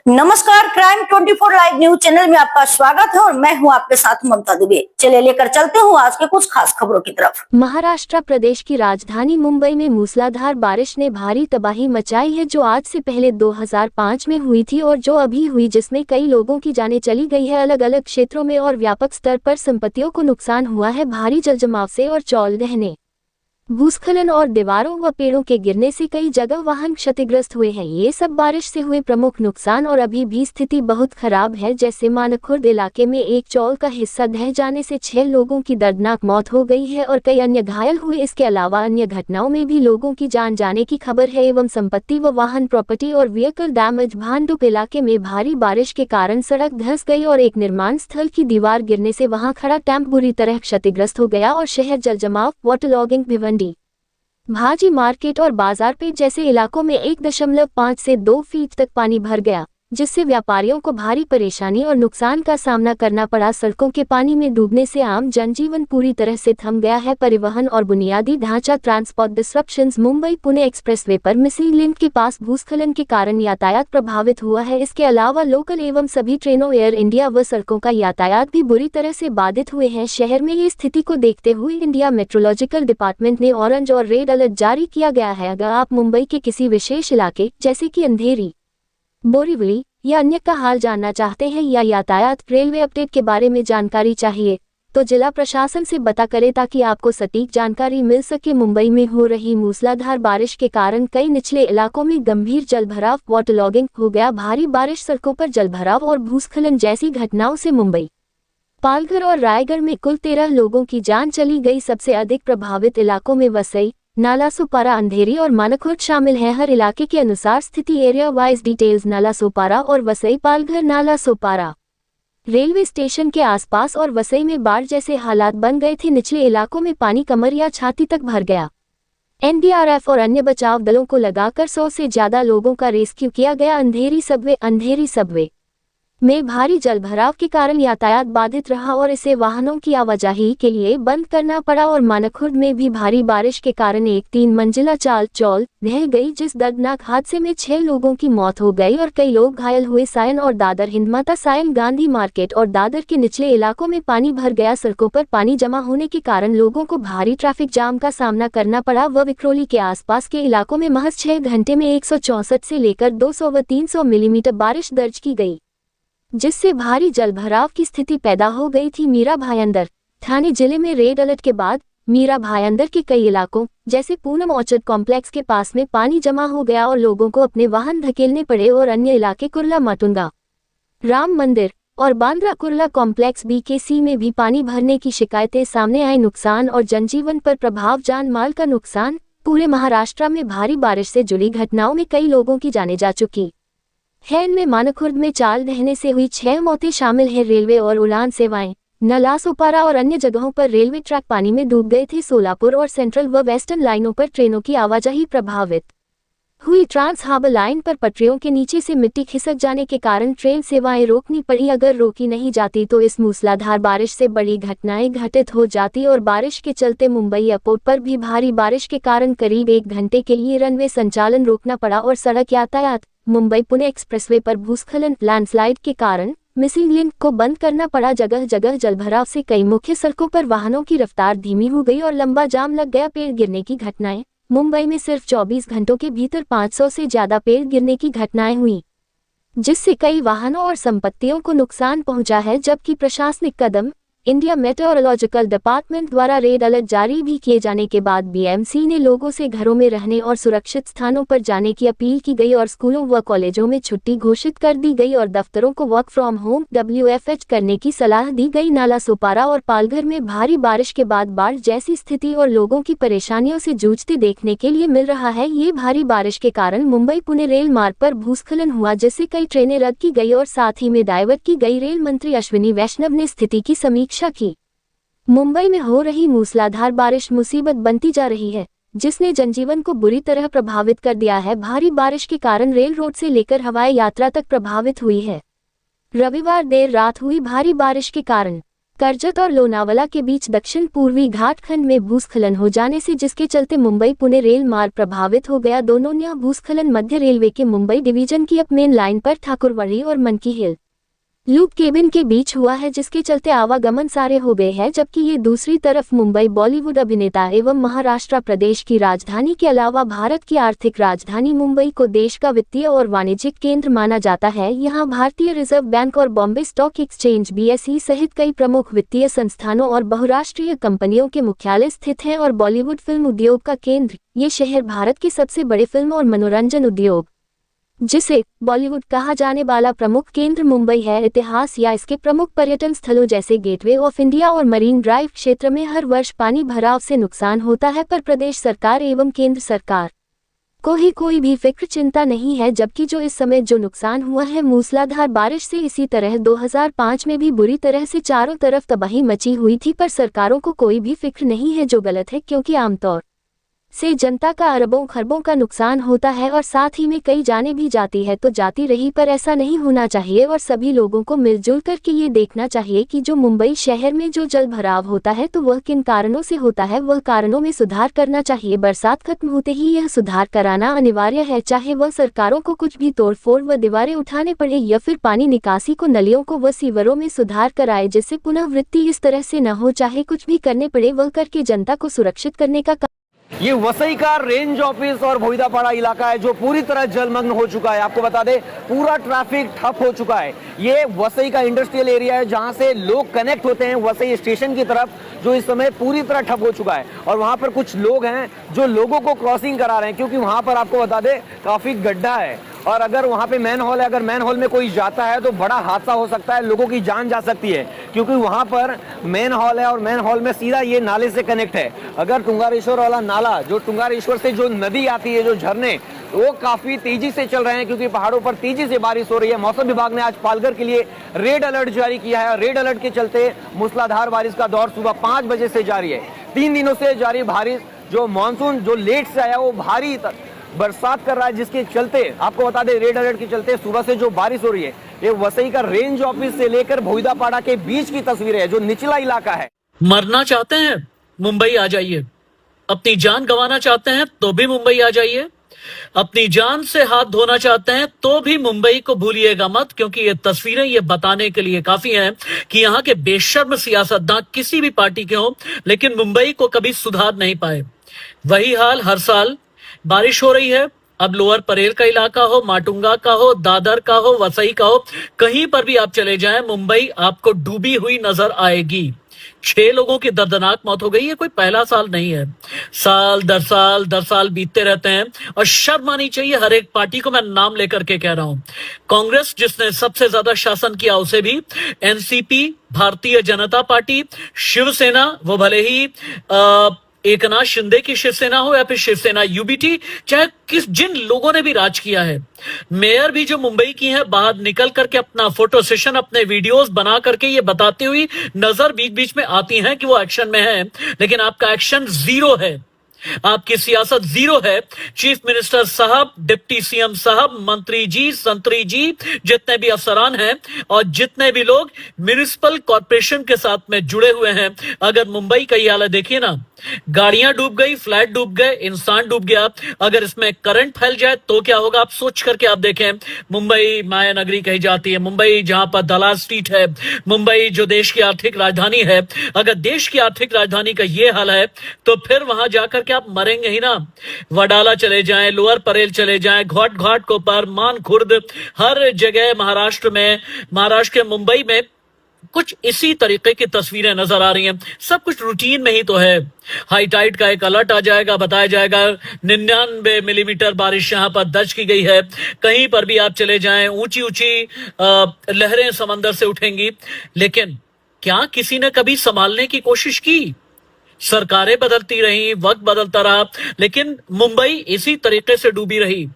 नमस्कार, crime 24 live news channel में आपका स्वागत है और मैं हूं आपके साथ ममता दुबे। चलिए लेकर चलते हूं आज के कुछ खास खबरों की तरफ। महाराष्ट्र प्रदेश की राजधानी मुंबई में मूसलाधार बारिश ने भारी तबाही मचाई है, जो आज से पहले 2005 में हुई थी और जो अभी हुई, जिसमें कई लोगों की जानें चली गई है। अलग अलग क्षेत्रों में और व्यापक स्तर पर संपत्तियों को नुकसान हुआ है। भारी जलजमाव से और चौल दहने, भूस्खलन और दीवारों व पेड़ों के गिरने से कई जगह वाहन क्षतिग्रस्त हुए हैं। ये सब बारिश से हुए प्रमुख नुकसान और अभी भी स्थिति बहुत खराब है। जैसे मानखुर्द इलाके में एक चौल का हिस्सा ढह जाने से 6 लोगों की दर्दनाक मौत हो गई है और कई अन्य घायल हुए। इसके अलावा अन्य घटनाओं में भी लोगों की जान जाने की खबर है। एवं संपत्ति व वाहन प्रॉपर्टी और व्हीकल डैमेज। भांडुप इलाके में भारी बारिश के कारण सड़क धंस गई और एक निर्माण स्थल की दीवार गिरने से वहां खड़ा टैंक बुरी तरह क्षतिग्रस्त हो गया और शहर जलजमाव, वाटरलॉगिंग, भिवंडी, भाजी मार्केट और बाजार पेट जैसे इलाकों में 1.5 से 2 फीट तक पानी भर गया, जिससे व्यापारियों को भारी परेशानी और नुकसान का सामना करना पड़ा। सड़कों के पानी में डूबने से आम जनजीवन पूरी तरह से थम गया है। परिवहन और बुनियादी ढांचा transport disruptions. Mumbai Pune expressway पर मिसिंग लिंक के पास भूस्खलन के कारण यातायात प्रभावित हुआ है। इसके अलावा लोकल एवं सभी ट्रेनों, एयर इंडिया व सड़कों का यातायात भी बुरी तरह से बाधित हुए हैं। शहर में ये स्थिति को देखते हुए इंडिया मेट्रोलॉजिकल डिपार्टमेंट ने ऑरेंज और रेड अलर्ट जारी किया गया है। अगर आप मुंबई के किसी विशेष इलाके जैसे कि अंधेरी, बोरीवली या अन्य का हाल जानना चाहते हैं या यातायात, रेलवे अपडेट के बारे में जानकारी चाहिए, तो जिला प्रशासन से पता करें ताकि आपको सटीक जानकारी मिल सके। मुंबई में हो रही मूसलाधार बारिश के कारण कई निचले इलाकों में गंभीर जलभराव, वाटरलॉगिंग हो गया। भारी बारिश, सड़कों पर जलभराव और भूस्खलन जैसी घटनाओं से मुंबई, पालघर और रायगढ़ में कुल 13 लोगों की जान चली गई। सबसे अधिक प्रभावित इलाकों में वसई, नालासोपारा, अंधेरी और मानखुर्द शामिल हैं। हर इलाके के अनुसार स्थिति एरिया वाइज डिटेल्स। नालासोपारा और वसई, पालघर, नालासोपारा रेलवे स्टेशन के आसपास और वसई में बाढ़ जैसे हालात बन गए थे। निचले इलाकों में पानी कमर या छाती तक भर गया। एनडीआरएफ और अन्य बचाव दलों को लगाकर 100 से ज्यादा लोगों का रेस्क्यू किया गया। अंधेरी सबवे में भारी जलभराव के कारण यातायात बाधित रहा और इसे वाहनों की आवाजाही के लिए बंद करना पड़ा। और मानखुर्द में भी भारी बारिश के कारण एक 3 मंजिला चौल ढह गई, जिस दर्दनाक हादसे में 6 लोगों की मौत हो गई और कई लोग घायल हुए। सायन और दादर, हिंदमाता सायन, गांधी मार्केट और दादर के निचले इलाकों में पानी भर गया। सड़कों पर पानी जमा होने के कारण लोगों को भारी ट्रैफिक जाम का सामना करना पड़ा। विक्रोली के आसपास के इलाकों में महज 6 घंटे में 164 से लेकर 200 व 300 मिलीमीटर बारिश दर्ज की गई, जिससे भारी जलभराव की स्थिति पैदा हो गई थी। मीरा भायंदर ठाणे जिले में रेड अलर्ट के बाद मीरा भायंदर के कई इलाकों जैसे पूनम ऑर्चर्ड कॉम्प्लेक्स के पास में पानी जमा हो गया और लोगों को अपने वाहन धकेलने पड़े। और अन्य इलाके कुर्ला माटुंगा, राम मंदिर और बांद्रा कुर्ला कॉम्प्लेक्स BKC में भी पानी भरने की शिकायतें सामने आई। नुकसान और जनजीवन पर प्रभाव, जान माल का नुकसान। पूरे महाराष्ट्र में भारी बारिश से जुड़ी घटनाओं में कई लोगों की जानें जा चुकी है। इनमें मानखुर्द में चाल ढहने से हुई 6 मौतें शामिल है। रेलवे और उड़ान सेवाएं, नालासोपारा और अन्य जगहों पर रेलवे ट्रैक पानी में डूब गए थे। सोलापुर और सेंट्रल व वेस्टर्न लाइनों पर ट्रेनों की आवाजाही प्रभावित हुई। ट्रांस हार्बर लाइन पर पटरियों के नीचे से मिट्टी खिसक जाने के कारण ट्रेन सेवाएं रोकनी पड़ी। अगर रोकी नहीं जाती तो इस मूसलाधार बारिश से बड़ी घटनाएं घटित हो जाती। और बारिश के चलते मुंबई एयरपोर्ट पर भी भारी बारिश के कारण करीब 1 घंटे के लिए रनवे संचालन रोकना पड़ा और सड़क यातायात। मुंबई पुणे एक्सप्रेसवे पर भूस्खलन, लैंडस्लाइड के कारण मिसिंग लिंक को बंद करना पड़ा। जगह जगह जलभराव से कई मुख्य सड़कों पर वाहनों की रफ्तार धीमी हो गई और लंबा जाम लग गया। पेड़ गिरने की घटनाएं। मुंबई में सिर्फ 24 घंटों के भीतर 500 से ज्यादा पेड़ गिरने की घटनाएं हुई, जिससे कई वाहनों और संपत्तियों को नुकसान पहुंचा है। जबकि प्रशासनिक कदम, इंडिया मेट्रोलॉजिकल डिपार्टमेंट द्वारा रेड अलर्ट जारी भी किए जाने के बाद BMC ने लोगों से घरों में रहने और सुरक्षित स्थानों पर जाने की अपील की गई और स्कूलों व कॉलेजों में छुट्टी घोषित कर दी गई और दफ्तरों को वर्क फ्रॉम होम WFH करने की सलाह दी गई। नालासोपारा और पालघर में भारी बारिश के बाद बाढ़ जैसी स्थिति और लोगों की परेशानियों से जूझते देखने के लिए मिल रहा है। ये भारी बारिश के कारण मुंबई पुणे रेल मार्ग पर भूस्खलन हुआ, जिससे कई ट्रेनें रद्द की गई और साथ ही में डायवर्ट की गई। रेल मंत्री अश्विनी वैष्णव ने स्थिति की समीक्षा की। मुंबई में हो रही मूसलाधार बारिश मुसीबत बनती जा रही है, जिसने जनजीवन को बुरी तरह प्रभावित कर दिया है। भारी बारिश के कारण रेल रोड से लेकर हवाई यात्रा तक प्रभावित हुई है। रविवार देर रात हुई भारी बारिश के कारण करजत और लोनावला के बीच दक्षिण पूर्वी घाटखंड में भूस्खलन हो जाने से जिसके चलते मुंबई पुणे रेल मार्ग प्रभावित हो गया। दोनों नया भूस्खलन मध्य रेलवे के मुंबई डिवीजन की अप मेन लाइन पर ठाकुरवाड़ी और मनकी हिल लूप केबिन के बीच हुआ है, जिसके चलते आवागमन सारे हो गए हैं। जबकि ये दूसरी तरफ मुंबई बॉलीवुड अभिनेता एवं महाराष्ट्र प्रदेश की राजधानी के अलावा भारत की आर्थिक राजधानी मुंबई को देश का वित्तीय और वाणिज्यिक केंद्र माना जाता है। यहाँ भारतीय रिजर्व बैंक और बॉम्बे स्टॉक एक्सचेंज BSE सहित कई प्रमुख वित्तीय संस्थानों और बहुराष्ट्रीय कंपनियों के मुख्यालय स्थित हैं और बॉलीवुड फिल्म उद्योग का केंद्र। ये शहर भारत के सबसे बड़े फिल्म और मनोरंजन उद्योग जिसे बॉलीवुड कहा जाने वाला प्रमुख केंद्र मुंबई है। इतिहास या इसके प्रमुख पर्यटन स्थलों जैसे गेटवे ऑफ इंडिया और मरीन ड्राइव क्षेत्र में हर वर्ष पानी भराव से नुकसान होता है, पर प्रदेश सरकार एवं केंद्र सरकार को ही कोई भी फिक्र चिंता नहीं है। जबकि जो इस समय जो नुकसान हुआ है मूसलाधार बारिश से, इसी तरह 2005 में भी बुरी तरह से चारों तरफ तबाही मची हुई थी, पर सरकारों को कोई भी फिक्र नहीं है, जो गलत है क्योंकि आमतौर से जनता का अरबों खरबों का नुकसान होता है और साथ ही में कई जाने भी जाती है तो जाती रही, पर ऐसा नहीं होना चाहिए और सभी लोगों को मिलजुल करके ये देखना चाहिए कि जो मुंबई शहर में जो जल भराव होता है तो वह किन कारणों से होता है, वह कारणों में सुधार करना चाहिए। बरसात खत्म होते ही यह सुधार कराना अनिवार्य है, चाहे वह सरकारों को कुछ भी तोड़फोड़ व दीवारें उठाने पड़े या फिर पानी निकासी को नलियों को व सीवरों में सुधार कराए, जिससे पुनर्वृत्ति इस तरह से न हो। चाहे कुछ भी करने पड़े वह करके जनता को सुरक्षित करने का ये वसई का रेंज ऑफिस और भोईदापाड़ा इलाका है जो पूरी तरह जलमग्न हो चुका है। आपको बता दें पूरा ट्रैफिक ठप हो चुका है। ये वसई का इंडस्ट्रियल एरिया है जहां से लोग कनेक्ट होते हैं वसई स्टेशन की तरफ, जो इस समय पूरी तरह ठप हो चुका है। और वहां पर कुछ लोग हैं जो लोगों को क्रॉसिंग करा रहे हैं, क्योंकि वहां पर आपको बता दें काफी गड्ढा है और अगर वहां पे मैन हॉल है, अगर मैन हॉल में कोई जाता है तो बड़ा हादसा हो सकता है, लोगों की जान जा सकती है, क्योंकि वहां पर मैन हॉल है और मैन हॉल में सीधा ये नाले से कनेक्ट है। अगर टुंगारेश्वर वाला नाला, जो टुंगारेश्वर से जो नदी आती है, जो झरने, वो काफी तेजी से चल रहे हैं क्योंकि पहाड़ों पर तेजी से बारिश हो रही है। मौसम विभाग ने आज पालघर के लिए रेड अलर्ट जारी किया है। रेड अलर्ट के चलते मूसलाधार बारिश का दौर सुबह 5 बजे से जारी है। 3 दिनों से जारी बारिश, जो मानसून जो लेट से आया वो भारी बरसात कर रहा है, जिसके चलते आपको बता दें रेड अलर्ट के चलते सुबह से जो बारिश हो रही है, ये वसई का रेंज ऑफिस से लेकर भोईदापाड़ा के बीच की तस्वीर है, जो निचला इलाका है। मरना चाहते हैं मुंबई आ जाइए, अपनी जान गंवाना चाहते हैं तो भी मुंबई आ जाइए, अपनी जान से हाथ धोना चाहते हैं तो भी मुंबई को भूलिएगा मत, क्योंकि ये तस्वीरें ये बताने के लिए काफी हैं कि यहाँ के बेशर्म सियासतदान किसी भी पार्टी के हो लेकिन मुंबई को कभी सुधार नहीं पाए। वही हाल हर साल बारिश हो रही है। अब लोअर परेल का इलाका हो, माटुंगा का हो, दादर का हो, वसई का हो, कहीं पर भी आप चले जाएं मुंबई आपको डूबी हुई नजर आएगी। 6 लोगों की दर्दनाक मौत हो गई है, कोई पहला साल नहीं है। साल दर साल बीतते रहते हैं और शर्म आनी चाहिए हर एक पार्टी को। मैं नाम लेकर के कह रहा हूं, कांग्रेस जिसने सबसे ज्यादा शासन किया उसे भी, एनसीपी, भारतीय जनता पार्टी, शिवसेना, वो भले ही एकनाथ शिंदे की शिवसेना हो या फिर शिवसेना यूबीटी, चाहे किस जिन लोगों ने भी राज किया है, मेयर भी जो मुंबई की है बाहर निकल करके अपना फोटो सेशन, अपने वीडियोस बना करके ये बताती हुई नजर बीच बीच में आती हैं कि वो एक्शन में है, लेकिन आपका एक्शन जीरो है, आपकी सियासत जीरो है। चीफ मिनिस्टर साहब, डिप्टी सीएम साहब, मंत्री जी, संतरी जी, जितने भी अफसरान हैं और जितने भी लोग म्युनिसिपल कॉर्पोरेशन के साथ में जुड़े हुए हैं, अगर मुंबई का ये हालत देखिए ना, गाड़ियां डूब गई, फ्लैट डूब गए, इंसान डूब गया, अगर इसमें करंट फैल जाए तो क्या होगा आप सोच करके आप देखें। मुंबई माया नगरी कही जाती है, मुंबई जहां पर दलाल स्ट्रीट है, मुंबई जो देश की आर्थिक राजधानी है, अगर देश की आर्थिक राजधानी का ये हाल है तो फिर वहां जाकर के आप मरेंगे ही ना। वडाला चले जाएं, लोअर परेल चले जाएं, घाट घाट कोपर, मान खुर्द, हर जगह महाराष्ट्र में, महाराष्ट्र के मुंबई में कुछ इसी तरीके की तस्वीरें नजर आ रही हैं। सब कुछ रूटीन में ही तो है। हाई टाइड का एक अलर्ट आ जाएगा, बताया जाएगा 99 मिलीमीटर बारिश यहां पर दर्ज की गई है। कहीं पर भी आप चले जाएं ऊंची ऊंची लहरें समंदर से उठेंगी, लेकिन क्या किसी ने कभी संभालने की कोशिश की? सरकारें बदलती रही, वक्त बदलता रहा, लेकिन मुंबई इसी तरीके से डूबी रही।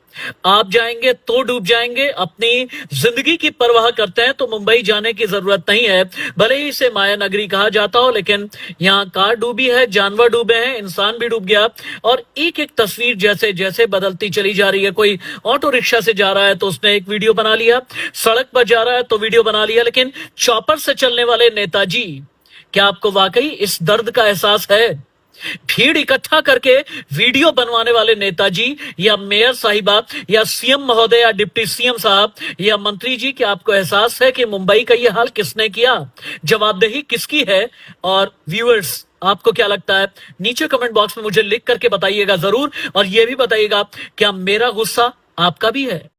आप जाएंगे तो डूब जाएंगे। अपनी जिंदगी की परवाह करते हैं तो मुंबई जाने की जरूरत नहीं है, भले ही इसे माया नगरी कहा जाता हो, लेकिन यहाँ कार डूबी है, जानवर डूबे हैं, इंसान भी डूब गया। और एक एक तस्वीर जैसे जैसे बदलती चली जा रही है। कोई ऑटो रिक्शा से जा रहा है तो उसने एक वीडियो बना लिया, सड़क पर जा रहा है तो वीडियो बना लिया, लेकिन चॉपर से चलने वाले नेताजी क्या आपको वाकई इस दर्द का एहसास है? भीड़ इकट्ठा करके वीडियो बनवाने वाले नेताजी या मेयर साहिबा या सीएम महोदय या डिप्टी सीएम साहब या मंत्री जी, क्या आपको एहसास है कि मुंबई का यह हाल किसने किया? जवाबदेही किसकी है? और व्यूअर्स, आपको क्या लगता है? नीचे कमेंट बॉक्स में मुझे लिख करके बताइएगा जरूर, और यह भी बताइएगा क्या मेरा गुस्सा आपका भी है?